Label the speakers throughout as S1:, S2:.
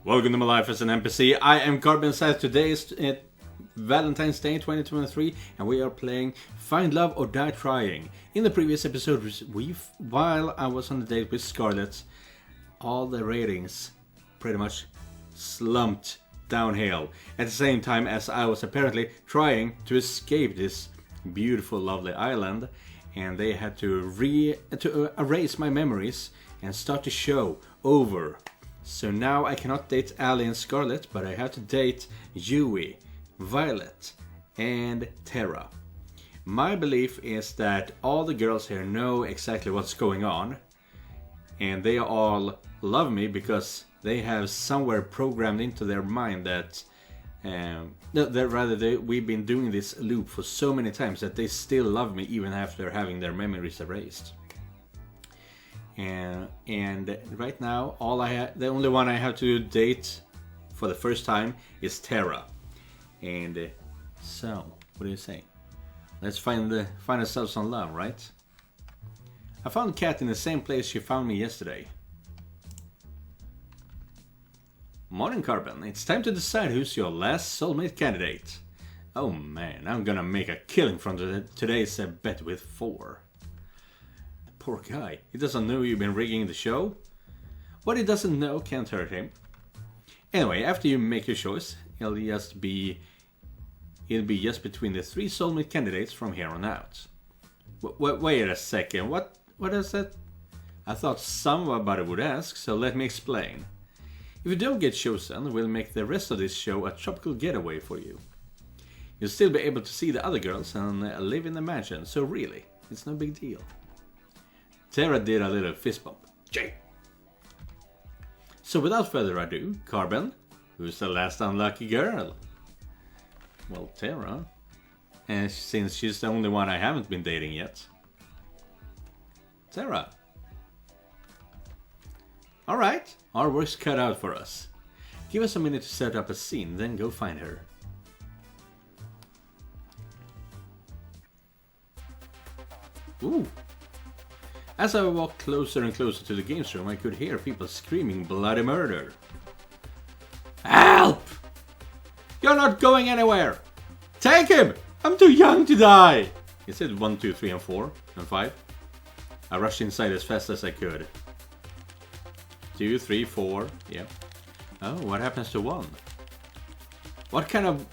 S1: Welcome to my life as an NPC. I am Carbon Scythe. Today is Valentines Day 2023 and we are playing Find Love or Die Trying. In the previous episode, while I was on the date with Scarlett, all the ratings pretty much slumped downhill. At the same time as I was apparently trying to escape this beautiful, lovely island, and they had to erase my memories and start the show over. So now I cannot date Ali and Scarlett, but I have to date Yui, Violet, and Terra. My belief is that all the girls here know exactly what's going on, and they all love me because they have somewhere programmed into their mind that we've been doing this loop for so many times that they still love me even after having their memories erased. And right now, the only one I have to date for the first time is Terra. And so, what do you say? Let's find ourselves some love, right? I found Kat in the same place she found me yesterday. Morning, Carbon. It's time to decide who's your last soulmate candidate. Oh man, I'm gonna make a killing from today's bet with 4. Poor guy. He doesn't know you've been rigging the show. What he doesn't know can't hurt him. Anyway, after you make your choice, it'll be just between the 3 soulmate candidates from here on out. Wait a second. What is that? I thought somebody would ask, so let me explain. If you don't get chosen, we'll make the rest of this show a tropical getaway for you. You'll still be able to see the other girls and live in the mansion, so really, it's no big deal. Terra did a little fist bump. Jay! So without further ado, Carbon, who's the last unlucky girl? Well, Terra. And since she's the only one I haven't been dating yet. Terra. Alright, our work's cut out for us. Give us a minute to set up a scene, then go find her. Ooh. As I walked closer and closer to the games room, I could hear people screaming bloody murder. Help! You're not going anywhere! Take him! I'm too young to die! He said 1, 2, 3, and 4, and 5. I rushed inside as fast as I could. 2, 3, 4, yeah. Oh, what happens to 1? What kind of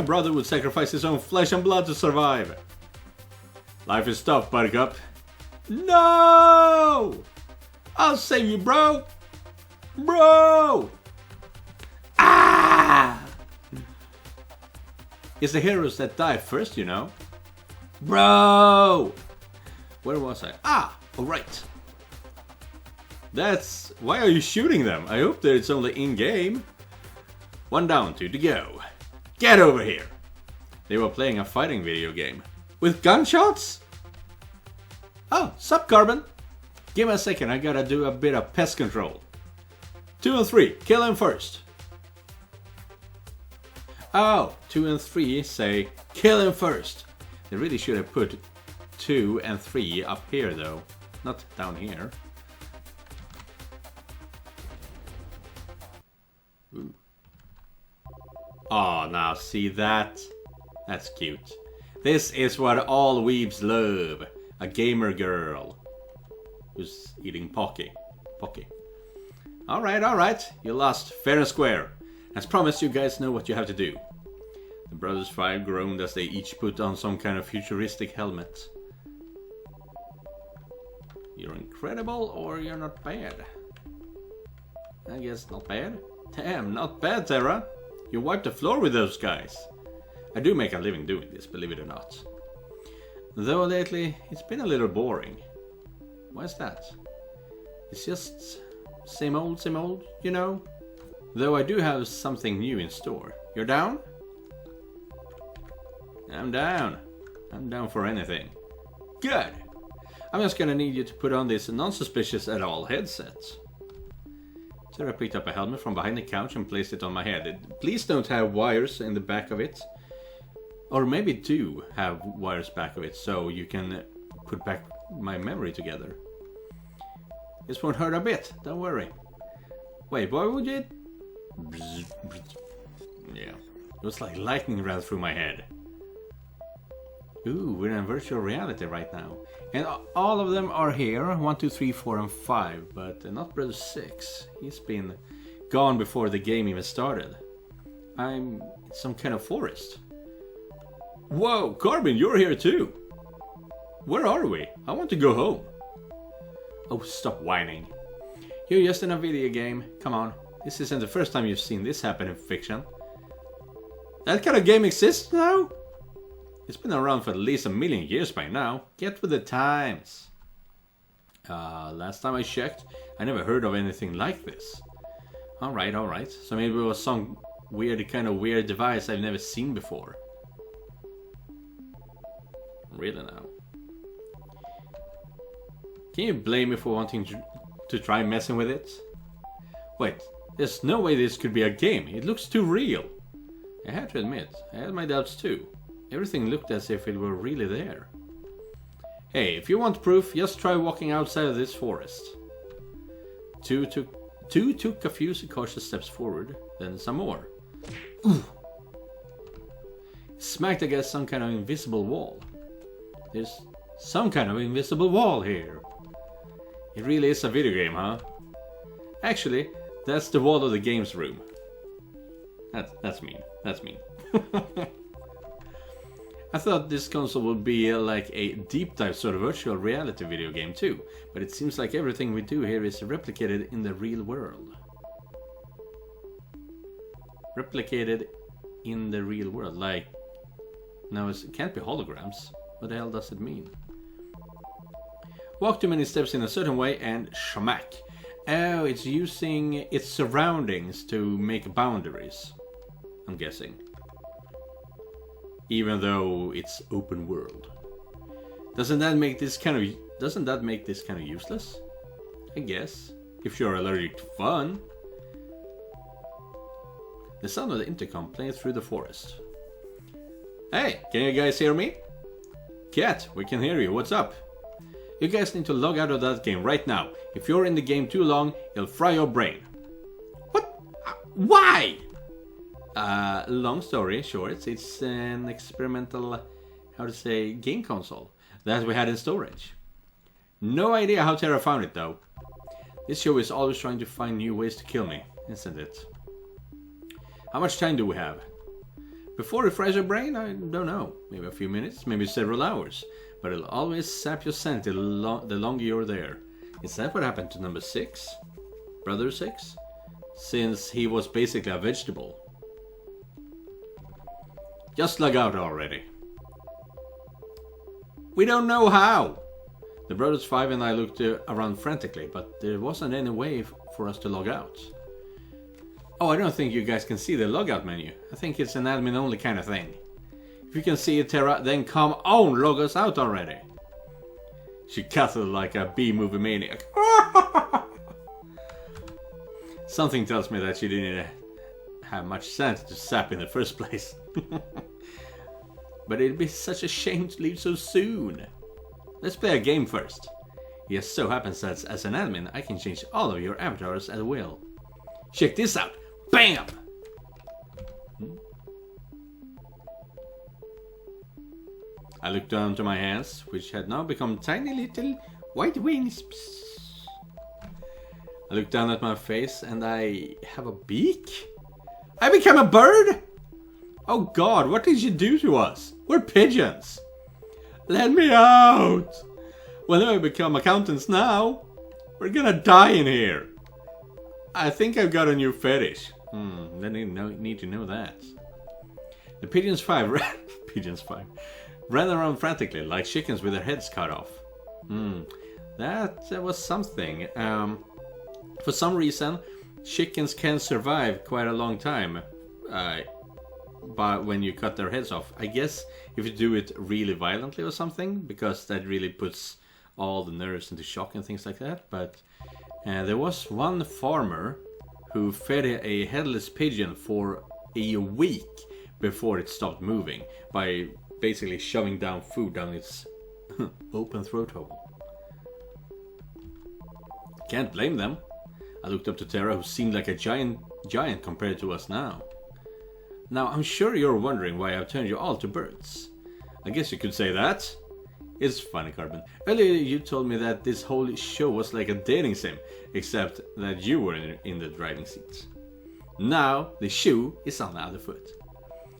S1: brother would sacrifice his own flesh and blood to survive? Life is tough, Buttercup. No! I'll save you, bro! Bro! Ah! It's the heroes that die first, you know. Bro! Where was I? Ah! Alright. Why are you shooting them? I hope that it's only in-game. 1 down, 2 to go. Get over here! They were playing a fighting video game. With gunshots? Oh, sup, Carbon? Give me a second, I gotta do a bit of pest control. 2 and 3, kill him first. Oh, 2 and 3 say, kill him first. They really should have put 2 and 3 up here though, not down here. Ooh. Oh, now see that? That's cute. This is what all weebs love. A gamer girl who's eating Pocky. Alright. You lost fair and square. As promised, you guys know what you have to do. The brothers 5 groaned as they each put on some kind of futuristic helmet. You're incredible or you're not bad. I guess not bad. Damn, not bad, Terra. You wiped the floor with those guys. I do make a living doing this, believe it or not. Though lately, it's been a little boring. Why's that? It's just same old, you know? Though I do have something new in store. You're down? I'm down. I'm down for anything. Good! I'm just gonna need you to put on this non-suspicious at all headset. Terra picked up a helmet from behind the couch and placed it on my head. Please don't have wires in the back of it. Or maybe do have wires back of it so you can put back my memory together. This won't hurt a bit, don't worry. Wait, why would it? Yeah, it was like lightning ran through my head. Ooh, we're in virtual reality right now. And all of them are here. 1, 2, 3, 4, and 5. But not Brother 6. He's been gone before the game even started. I'm in some kind of forest. Whoa, Carbon, you're here too. Where are we? I want to go home. Oh, stop whining. You're just in a video game. Come on. This isn't the first time you've seen this happen in fiction. That kind of game exists now? It's been around for at least 1,000,000 years by now. Get with the times. Last time I checked, I never heard of anything like this. Alright. So maybe it was some kind of weird device I've never seen before. Really now. Can you blame me for wanting to try messing with it? Wait, there's no way this could be a game. It looks too real. I have to admit, I had my doubts too. Everything looked as if it were really there. Hey, if you want proof, just try walking outside of this forest. Two took a few cautious steps forward, then some more. Ooh. Smacked against some kind of invisible wall. There's some kind of invisible wall here. It really is a video game, huh? Actually, that's the wall of the games room. That's mean. That's mean. I thought this console would be like a deep dive sort of virtual reality video game too, but it seems like everything we do here is replicated in the real world. Replicated in the real world, like... No, it can't be holograms. What the hell does it mean? Walk too many steps in a certain way and schmack. Oh, it's using its surroundings to make boundaries, I'm guessing. Even though it's open world. Doesn't that make this kind of useless? I guess. If you're allergic to fun. The sound of the intercom playing through the forest. Hey, can you guys hear me? Cat, we can hear you. What's up? You guys need to log out of that game right now. If you're in the game too long, it'll fry your brain. What? Why? Long story short, it's an experimental, game console that we had in storage. No idea how Terra found it though. This show is always trying to find new ways to kill me, isn't it? How much time do we have? Before it fries your brain? I don't know. Maybe a few minutes, maybe several hours. But it'll always sap your sanity the longer you're there. Is that what happened to number 6? Brother 6? Since he was basically a vegetable. Just log out already. We don't know how! The brothers 5 and I looked around frantically, but there wasn't any way for us to log out. Oh, I don't think you guys can see the logout menu. I think it's an admin only kind of thing. If you can see it, Terra, then come on, log us out already. She cackled like a B-movie maniac. Something tells me that she didn't have much sense to sap in the first place. But it'd be such a shame to leave so soon. Let's play a game first. It just so happens that as an admin, I can change all of your avatars at will. Check this out. BAM! I looked down to my hands, which had now become tiny little white wings. I looked down at my face and I have a beak? I became a bird? Oh God, what did you do to us? We're pigeons. Let me out. When I become accountants now, we're gonna die in here. I think I've got a new fetish. They need to know that. The pigeons 5 ran around frantically like chickens with their heads cut off. That was something. For some reason, chickens can survive quite a long time but when you cut their heads off. I guess if you do it really violently or something, because that really puts all the nerves into shock and things like that. But there was one farmer who fed a headless pigeon for a week before it stopped moving by basically shoving down food down its open throat hole. Can't blame them. I looked up to Terra, who seemed like a giant compared to us now. Now, I'm sure you're wondering why I've turned you all to birds. I guess you could say that. It's funny, Carbon. Earlier you told me that this whole show was like a dating sim, except that you were in the driving seat. Now, the shoe is on the other foot.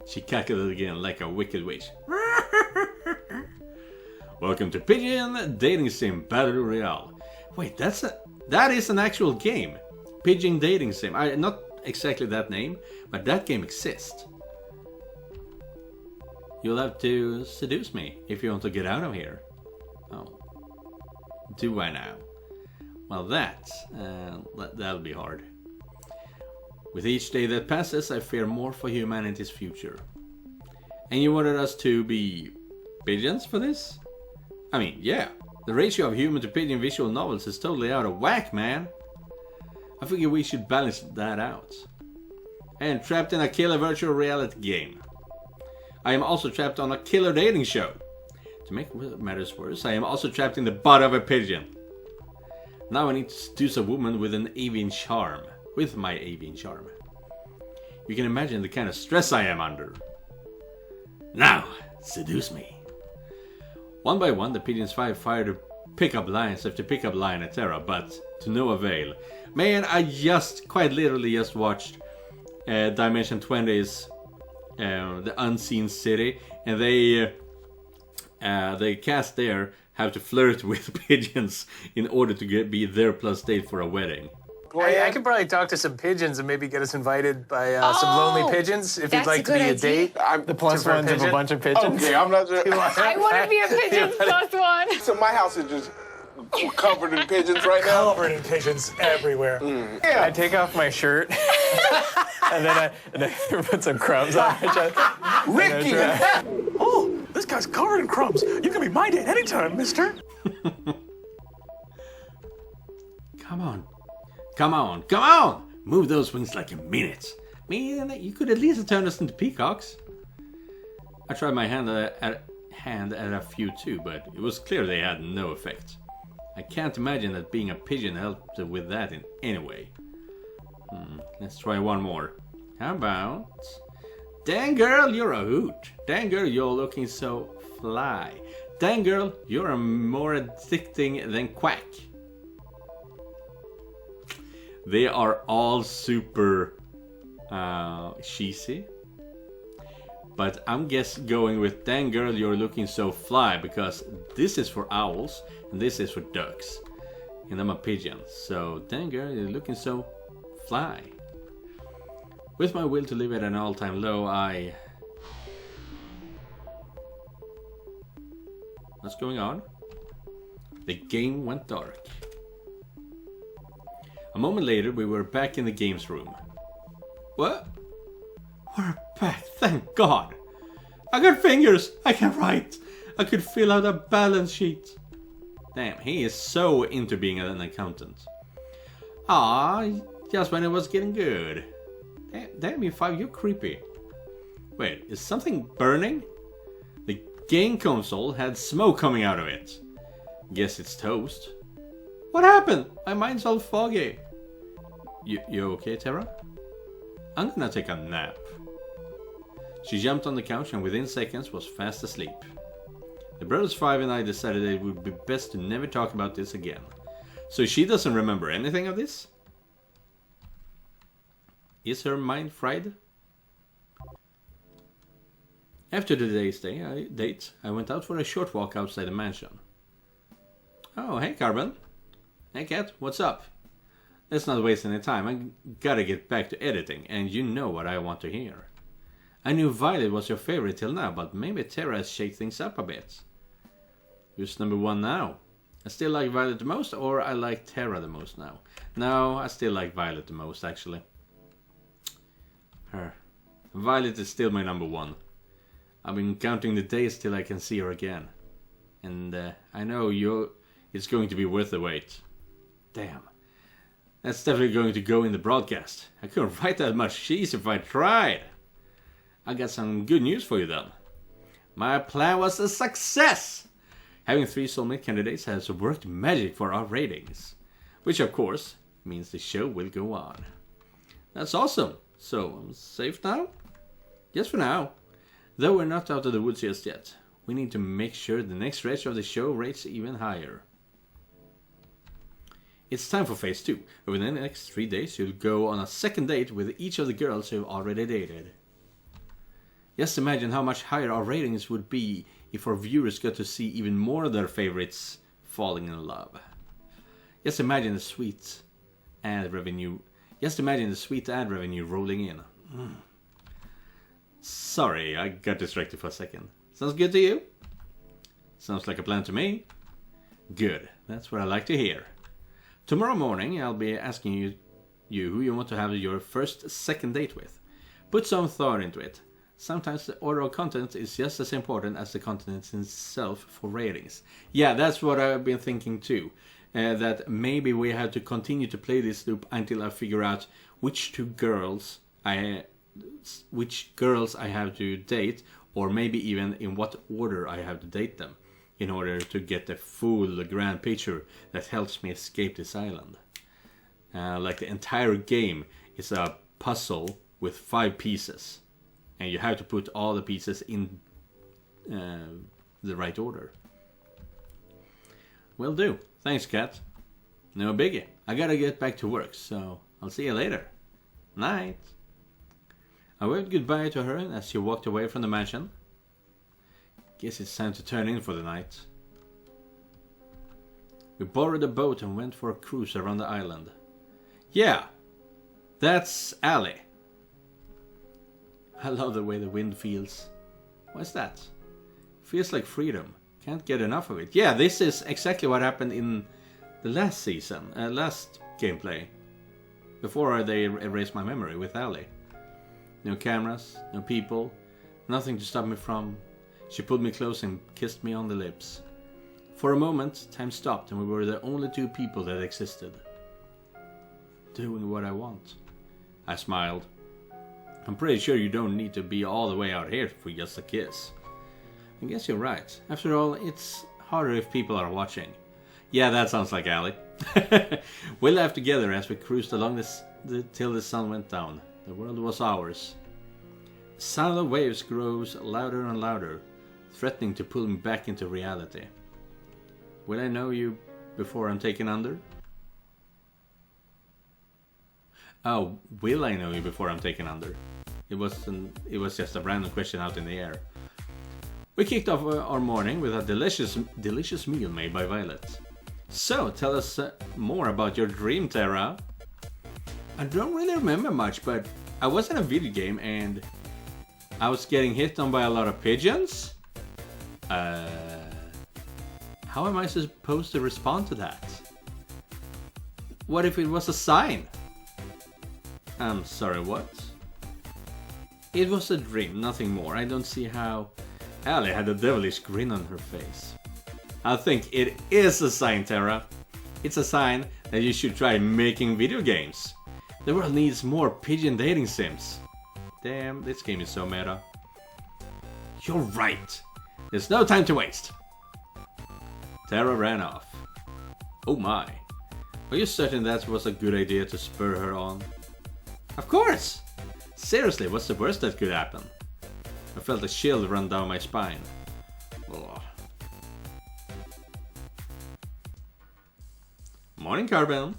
S1: She cackled again like a wicked witch. Welcome to Pigeon Dating Sim Battle Royale. Wait, that is an actual game. Pigeon Dating Sim. Not exactly that name, but that game exists. You'll have to seduce me if you want to get out of here. Oh. Do I now? Well, that'll be hard. With each day that passes, I fear more for humanity's future. And you wanted us to be pigeons for this? I mean, yeah. The ratio of human to pigeon visual novels is totally out of whack, man. I figure we should balance that out. And trapped in a killer virtual reality game. I am also trapped on a killer dating show. To make matters worse, I am also trapped in the butt of a pigeon. Now I need to seduce a woman with an avian charm. With my avian charm. You can imagine the kind of stress I am under. Now, seduce me. One by one, the pigeons fired pick-up lines after pick-up line at Terra, but to no avail. Man, I quite literally just watched Dimension 20's The Unseen City, and they cast there have to flirt with pigeons in order to be their plus date for a wedding.
S2: I could probably talk to some pigeons and maybe get us invited by some lonely pigeons if you'd like to be a date.
S3: I'm
S2: the plus ones of a bunch of pigeons.
S3: Okay, I'm not sure.
S4: I want to be a pigeon plus one.
S3: So my house is just covered in pigeons right now.
S2: Covered in pigeons everywhere.
S3: Yeah.
S2: I take off my shirt and then I put some crumbs on my chest.
S3: Ricky!
S2: Oh, this guy's covered in crumbs. You can be my date anytime, mister.
S1: Come on. Come on, come on! Move those wings like a minute. Man, you could at least turn us into peacocks. I tried my hand at a few too, but it was clear they had no effect. I can't imagine that being a pigeon helped with that in any way. Let's try one more. How about... Dang girl, you're a hoot. Dang girl, you're looking so fly. Dang girl, you're more addicting than quack. They are all super cheesy. But I'm going with dang girl, you're looking so fly, because this is for owls and this is for ducks. And I'm a pigeon. So dang girl, you're looking so fly. With my will to live at an all-time low, What's going on? The game went dark. A moment later, we were back in the games room. What? We're back, thank God. I got fingers, I can write. I could fill out a balance sheet. Damn, he is so into being an accountant. Just when it was getting good. Damn you, Five, you're creepy. Wait, is something burning? The game console had smoke coming out of it. Guess it's toast. What happened? My mind's all foggy. You okay, Terra? I'm gonna take a nap. She jumped on the couch and within seconds was fast asleep. The brothers Five and I decided it would be best to never talk about this again. So she doesn't remember anything of this? Is her mind fried? After the date, I went out for a short walk outside the mansion. Oh, hey Carbon. Hey Cat, what's up? Let's not waste any time, I gotta get back to editing, and you know what I want to hear. I knew Violet was your favorite till now, but maybe Terra has shaked things up a bit. Who's number one now? I still like Violet the most, or I like Terra the most now? No, I still like Violet the most, actually. Violet is still my number one. I've been counting the days till I can see her again. And I know it's going to be worth the wait. Damn. That's definitely going to go in the broadcast. I couldn't write that much cheese if I tried. I got some good news for you then. My plan was a success! Having 3 soulmate candidates has worked magic for our ratings. Which of course means the show will go on. That's awesome. So, I'm safe now? Yes, for now. Though we're not out of the woods just yet. We need to make sure the next stretch of the show rates even higher. It's time for phase 2. Over the next 3 days, you'll go on a second date with each of the girls you've already dated. Just imagine how much higher our ratings would be if our viewers got to see even more of their favorites falling in love. Just imagine the sweet ad revenue. Just imagine the sweet ad revenue rolling in. Sorry, I got distracted for a second. Sounds good to you? Sounds like a plan to me. Good, that's what I like to hear. Tomorrow morning I'll be asking you who you want to have your second date with. Put some thought into it. Sometimes the order of content is just as important as the content itself for ratings. Yeah, that's what I've been thinking too. That maybe we have to continue to play this loop until I figure out which girls I have to date, or maybe even in what order I have to date them, in order to get the full grand picture that helps me escape this island. Like the entire game is a puzzle with 5 pieces, and you have to put all the pieces in the right order. Will do. Thanks, Kat. No biggie. I gotta get back to work, so I'll see you later. Night. I waved goodbye to her as she walked away from the mansion. Guess it's time to turn in for the night. We borrowed a boat and went for a cruise around the island. Yeah, that's Allie. I love the way the wind feels. What's that? Feels like freedom. Can't get enough of it. Yeah, this is exactly what happened in the last season, last gameplay. Before they erased my memory with Allie. No cameras, no people, nothing to stop me from. She pulled me close and kissed me on the lips. For a moment, time stopped and we were the only 2 people that existed. Doing what I want. I smiled. I'm pretty sure you don't need to be all the way out here for just a kiss. I guess you're right. After all, it's harder if people are watching. Yeah, that sounds like Allie. We laughed together as we cruised along till the sun went down. The world was ours. The sound of waves grows louder and louder, threatening to pull me back into reality. Will I know you before I'm taken under? Oh, will I know you before I'm taken under? It was just a random question out in the air. We kicked off our morning with a delicious meal made by Violet. So, tell us more about your dream, Tara. I don't really remember much, but I was in a video game and I was getting hit on by a lot of pigeons. How am I supposed to respond to that? What if it was a sign? I'm sorry, what? It was a dream, nothing more. I don't see how... Allie had a devilish grin on her face. I think it is a sign, Tara. It's a sign that you should try making video games. The world needs more pigeon dating sims. Damn, this game is so meta. You're right. There's no time to waste. Tara ran off. Oh my. Are you certain that was a good idea to spur her on? Of course! Seriously, what's the worst that could happen? I felt a chill run down my spine. Ugh. Morning, Carbon.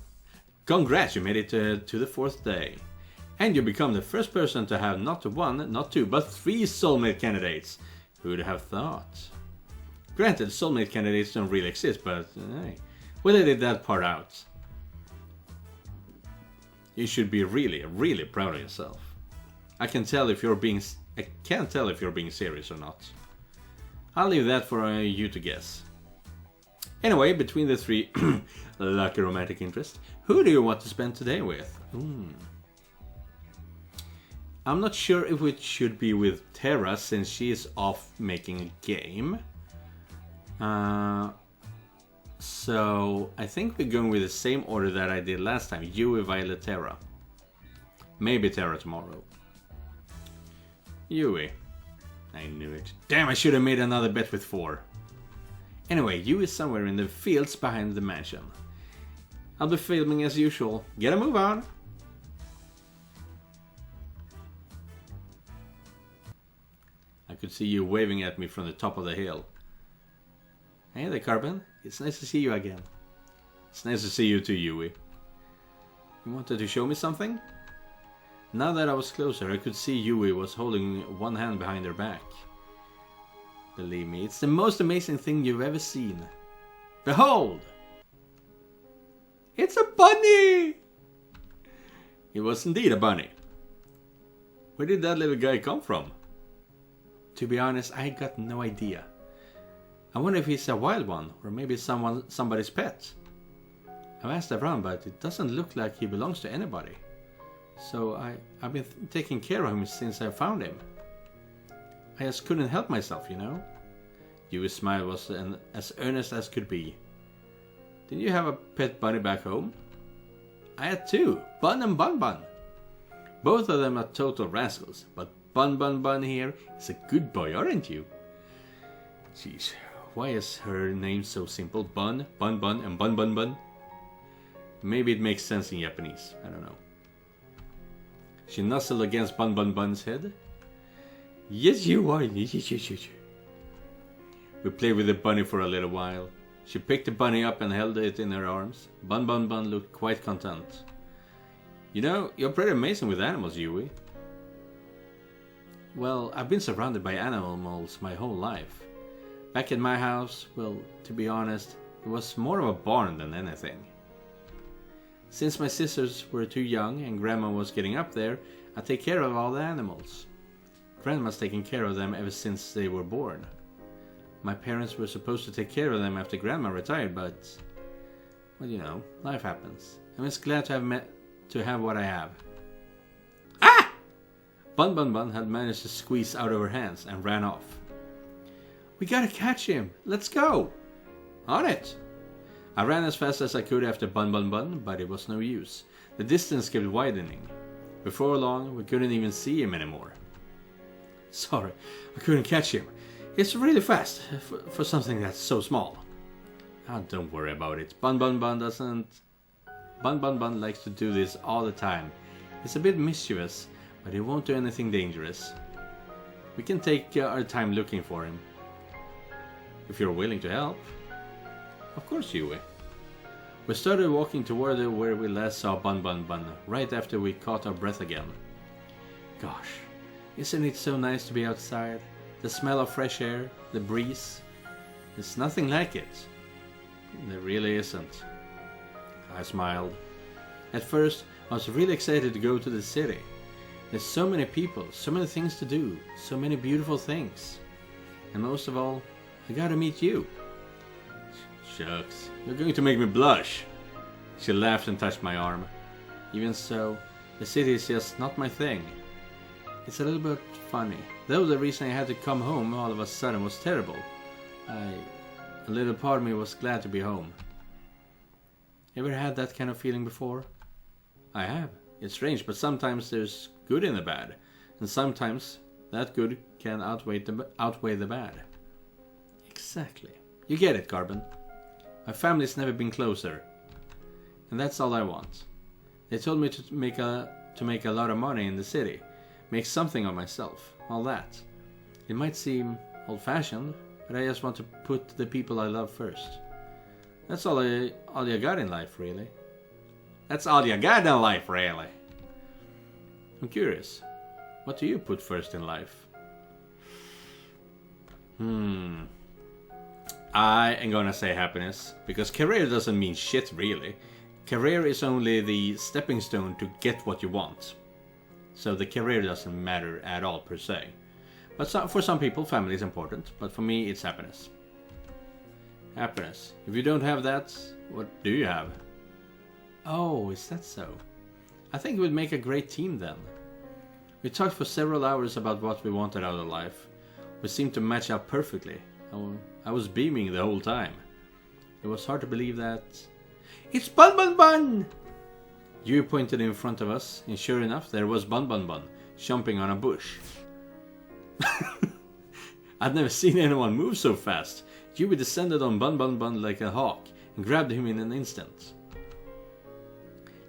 S1: Congrats, you made it to the 4th day. And you become the first person to have not 1, not 2, but 3 soulmate candidates. Who'd have thought? Granted, soulmate candidates don't really exist, but hey, we'll edit that part out. You should be really, really proud of yourself. I can't tell if you're being serious or not. I'll leave that for you to guess. Anyway, between the 3 lucky romantic interests, who do you want to spend today with? I'm not sure if it should be with Tara since she is off making a game. So I think we're going with the same order that I did last time. Yui, Violet, Tara. Maybe Tara tomorrow. Yui. I knew it. Damn, I should have made another bet with 4. Anyway, Yui is somewhere in the fields behind the mansion. I'll be filming as usual. Get a move on. I could see you waving at me from the top of the hill. Hey there, Carbon. It's nice to see you again. It's nice to see you too, Yui. You wanted to show me something? Now that I was closer, I could see Yui was holding one hand behind her back. Believe me, it's the most amazing thing you've ever seen. Behold! It's a bunny! It was indeed a bunny. Where did that little guy come from? To be honest, I got no idea. I wonder if he's a wild one, or maybe somebody's pet. I've asked around, but it doesn't look like he belongs to anybody. So I've been taking care of him since I found him. I just couldn't help myself, you know? Yui's smile was as earnest as could be. Didn't you have a pet bunny back home? I had two, Bun and Bun Bun. Both of them are total rascals, but Bun Bun Bun here is a good boy, aren't you? Jeez, why is her name so simple? Bun, Bun Bun, and Bun Bun Bun? Maybe it makes sense in Japanese, I don't know. She nuzzled against Bun Bun Bun's head. Yes, you are. We played with the bunny for a little while. She picked the bunny up and held it in her arms. Bun Bun Bun looked quite content. You know, you're pretty amazing with animals, Yui. Well, I've been surrounded by animals my whole life. Back at my house, well, to be honest, it was more of a barn than anything. Since my sisters were too young and Grandma was getting up there, I take care of all the animals. Grandma's taken care of them ever since they were born. My parents were supposed to take care of them after Grandma retired, but... well, you know, life happens. I'm just glad to have what I have. Ah! Bun Bun Bun had managed to squeeze out of her hands and ran off. We gotta catch him! Let's go! On it! I ran as fast as I could after Bun Bun Bun, but it was no use. The distance kept widening. Before long, we couldn't even see him anymore. Sorry, I couldn't catch him. It's really fast for something that's so small. Oh, don't worry about it. Bun Bun Bun likes to do this all the time. It's a bit mischievous, but he won't do anything dangerous. We can take our time looking for him. If you're willing to help. Of course, Yui. We started walking toward where we last saw Bun Bun Bun, right after we caught our breath again. Gosh, isn't it so nice to be outside? The smell of fresh air, the breeze. There's nothing like it. There really isn't. I smiled. At first, I was really excited to go to the city. There's so many people, so many things to do, so many beautiful things. And most of all, I gotta meet you. Shucks, you're going to make me blush. She laughed and touched my arm. Even so, the city is just not my thing. It's a little bit funny, though the reason I had to come home all of a sudden was terrible. A little part of me was glad to be home. Ever had that kind of feeling before? I have. It's strange, but sometimes there's good in the bad, and sometimes that good can outweigh the bad. Exactly. You get it, Carbon. My family's never been closer, and that's all I want. They told me to make a lot of money in the city, make something of myself, all that. It might seem old-fashioned, but I just want to put the people I love first. That's all you got in life, really. That's all you got in life, really. I'm curious, what do you put first in life? I am gonna say happiness, because career doesn't mean shit, really. Career is only the stepping stone to get what you want. So the career doesn't matter at all, per se. But for some people, family is important, but for me, it's happiness. Happiness. If you don't have that, what do you have? Oh, is that so? I think it would make a great team then. We talked for several hours about what we wanted out of life. We seemed to match up perfectly. I was beaming the whole time. It was hard to believe that... It's Bun Bun Bun! Yui pointed in front of us, and sure enough, there was Bun Bun Bun, jumping on a bush. I'd never seen anyone move so fast. Yui descended on Bun Bun Bun like a hawk, and grabbed him in an instant.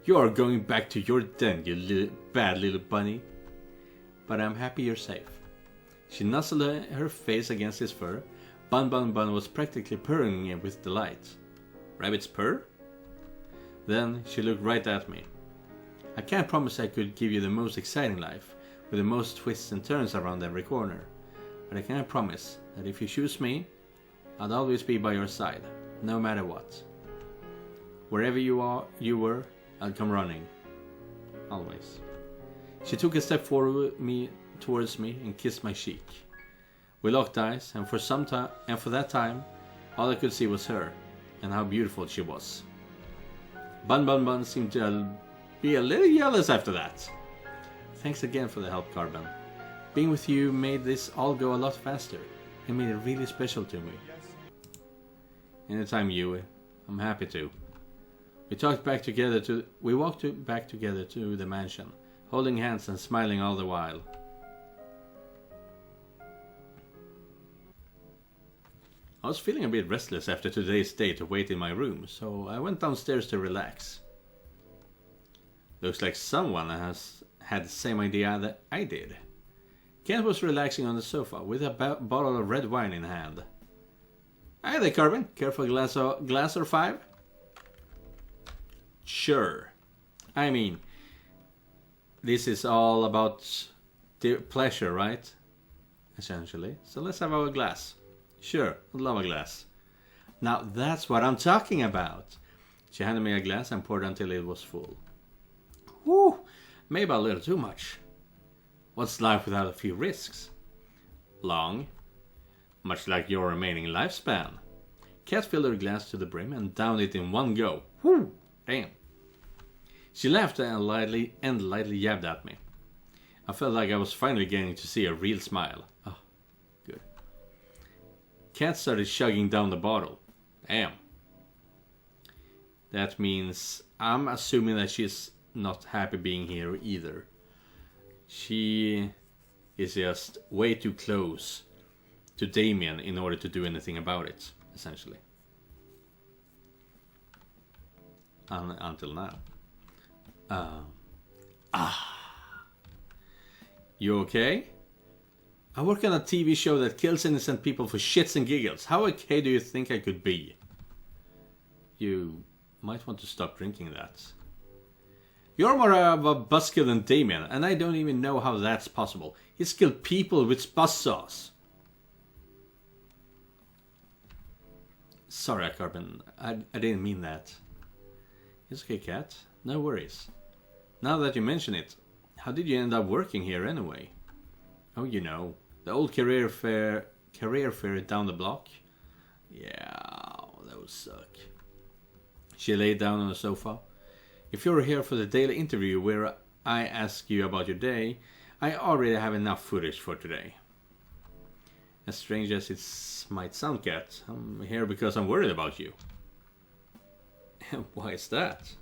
S1: You are going back to your den, you bad little bunny. But I'm happy you're safe. She nuzzled her face against his fur. Bun Bun Bun was practically purring with delight. Rabbits purr? Then she looked right at me. I can't promise I could give you the most exciting life, with the most twists and turns around every corner. But I can promise that if you choose me, I'll always be by your side, no matter what. Wherever you were, I'll come running. Always. She took a step towards me and kissed my cheek. We locked eyes, and for that time, all I could see was her, and how beautiful she was. Bun Bun Bun seemed to be a little jealous after that. Thanks again for the help, Carbon. Being with you made this all go a lot faster. It made it really special to me. Anytime, Yui. I'm happy to. We walked back together to the mansion, holding hands and smiling all the while. I was feeling a bit restless after today's day to wait in my room, so I went downstairs to relax. Looks like someone has had the same idea that I did. Kent was relaxing on the sofa with a bottle of red wine in hand. Hi there, Carbon. Care for a glass or five? Sure. I mean, this is all about pleasure, right? Essentially. So let's have our glass. Sure, I'd love a glass. Now that's what I'm talking about. She handed me a glass and poured until it was full. Whew, maybe a little too much. What's life without a few risks? Long. Much like your remaining lifespan. Kat filled her glass to the brim and downed it in one go. Whew, damn. She laughed and lightly yabbed at me. I felt like I was finally getting to see a real smile. Oh, good. Kat started chugging down the bottle. Damn. That means I'm assuming that she's not happy being here either. She is just way too close to Damien in order to do anything about it, essentially. Until now. You okay? I work on a TV show that kills innocent people for shits and giggles. How okay do you think I could be? You might want to stop drinking that. You're more of a buzzkill than Damien, and I don't even know how that's possible. He's killed people with buzzsaws. Sorry, Carbon. I didn't mean that. It's okay, Kat. No worries. Now that you mention it, how did you end up working here anyway? Oh, you know, the old career fair down the block. Yeah, those suck. She laid down on the sofa. If you're here for the daily interview where I ask you about your day, I already have enough footage for today. As strange as it might sound, Kat, I'm here because I'm worried about you. Why is that?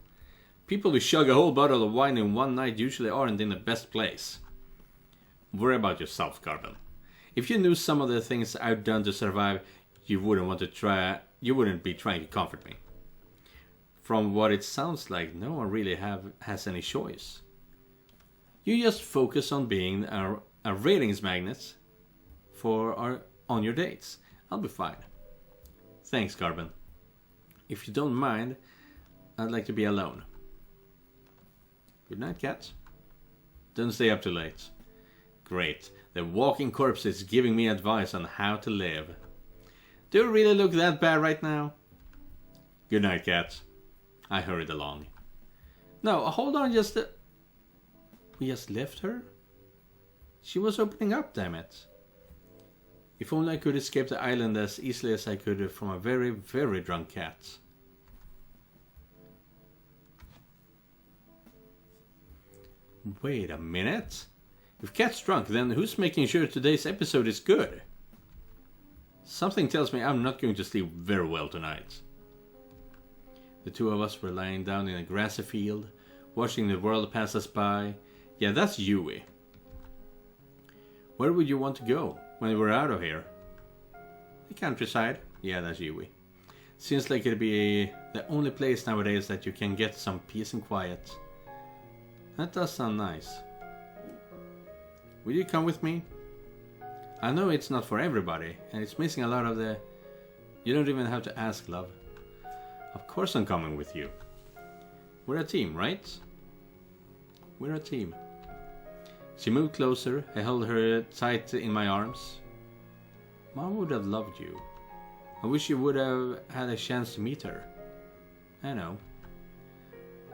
S1: People who chug a whole bottle of wine in one night usually aren't in the best place. Worry about yourself, Carbon. If you knew some of the things I've done to survive, you wouldn't be trying to comfort me. From what it sounds like, no one really has any choice. You just focus on being a ratings magnet on your dates. I'll be fine. Thanks, Carbon. If you don't mind, I'd like to be alone. Good night, Kat. Don't stay up too late. Great. The walking corpse is giving me advice on how to live. Do you really look that bad right now? Good night, Kat. I hurried along. No, hold on We just left her? She was opening up, damn it. If only I could escape the island as easily as I could from a very, very drunk cat. Wait a minute. If Cat's drunk, then who's making sure today's episode is good? Something tells me I'm not going to sleep very well tonight. The two of us were lying down in a grassy field, watching the world pass us by. Yeah, that's Yui. Where would you want to go when we're out of here? The countryside. Yeah, that's Yui. Seems like it'd be the only place nowadays that you can get some peace and quiet. That does sound nice. Will you come with me? I know it's not for everybody, and it's missing a lot of the... You don't even have to ask, love. Of course I'm coming with you. We're a team, right? We're a team. She moved closer. I held her tight in my arms. Mom would have loved you. I wish you would have had a chance to meet her. I know.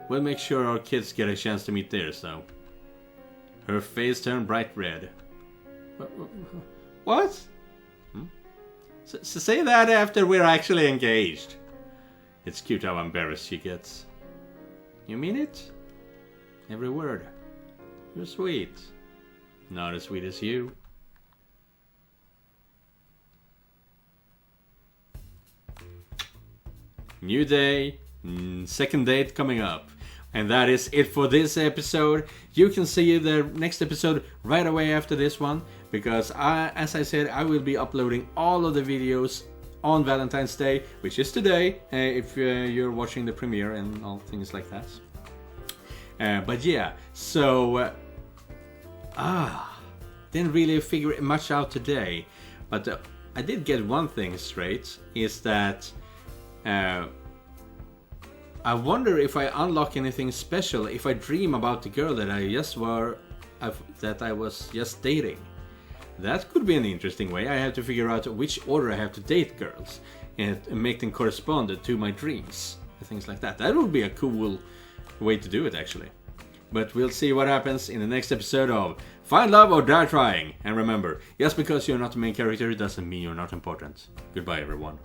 S1: We'll make sure our kids get a chance to meet theirs, though. Her face turned bright red. What? So say that after we're actually engaged. It's cute how embarrassed she gets. You mean it? Every word. You're sweet. Not as sweet as you. New day, second date coming up. And that is it for this episode. You can see the next episode right away after this one. Because as I said, I will be uploading all of the videos on Valentine's Day. Which is today, if you're watching the premiere and all things like that. But yeah, so... didn't really figure much out today. But I did get one thing straight. Is that... I wonder if I unlock anything special if I dream about the girl that I was just dating. That could be an interesting way. I have to figure out which order I have to date girls and make them correspond to my dreams and things like that. That would be a cool way to do it, actually. But we'll see what happens in the next episode of Find Love or Die Trying. And remember, just because you're not the main character doesn't mean you're not important. Goodbye, everyone.